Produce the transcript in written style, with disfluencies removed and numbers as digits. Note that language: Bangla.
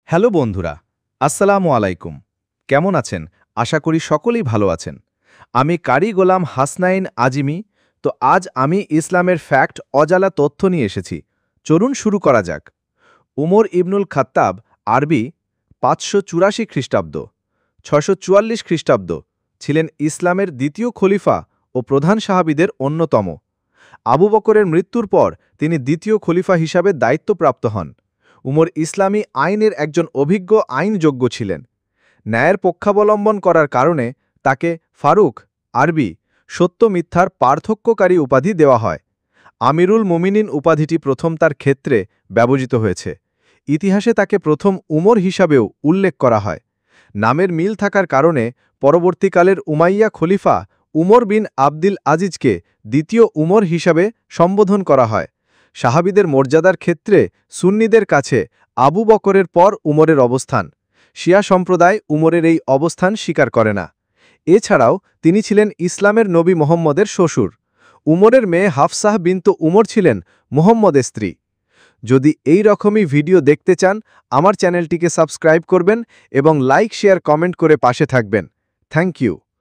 হ্যালো বন্ধুরা, আসসালামু আলাইকুম। কেমন আছেন? আশা করি সকলেই ভালো আছেন। আমি কারি গোলাম হাসনাইন আজিমি। তো আজ আমি ইসলামের ফ্যাক্ট অজালা তথ্য নিয়ে এসেছি। চলুন শুরু করা যাক। উমর ইবনুল খাত্তাব আরবি ৫৮৪ খ্রিস্টাব্দ ৬৪৪ খ্রিস্টাব্দ ছিলেন ইসলামের দ্বিতীয় খলিফা ও প্রধান সাহাবীদের অন্যতম। আবু বকরের মৃত্যুর পর তিনি দ্বিতীয় খলিফা হিসাবে দায়িত্বপ্রাপ্ত হন। উমর ইসলামী আইনের একজন অভিজ্ঞ আইনজ্ঞ ছিলেন। ন্যায়ের পক্ষাবলম্বন করার কারণে তাকে ফারুক আরবি সত্য মিথ্যার পার্থক্যকারী উপাধি দেওয়া হয়। আমিরুল মুমিনিন উপাধিটি প্রথম তার ক্ষেত্রে ব্যবহৃত হয়েছে। ইতিহাসে তাকে প্রথম উমর হিসাবেও উল্লেখ করা হয়। নামের মিল থাকার কারণে পরবর্তীকালের উমাইয়া খলিফা উমর বিন আবদিল আজিজকে দ্বিতীয় উমর হিসাবে সম্বোধন করা হয়। সাহাবীদের মর্যাদার ক্ষেত্রে সুন্নিদের কাছে আবু বকরের পর উমরের অবস্থান। শিয়া সম্প্রদায় উমরের এই অবস্থান স্বীকার করে না। এছাড়াও তিনি ছিলেন ইসলামের নবী মুহাম্মদের শ্বশুর। উমরের মেয়ে হাফসাহ বিনত উমর ছিলেন মুহাম্মদের স্ত্রী। যদি এই রকমই ভিডিও দেখতে চান, আমার চ্যানেলটিকে সাবস্ক্রাইব করবেন এবং লাইক শেয়ার কমেন্ট করে পাশে থাকবেন। Thank you.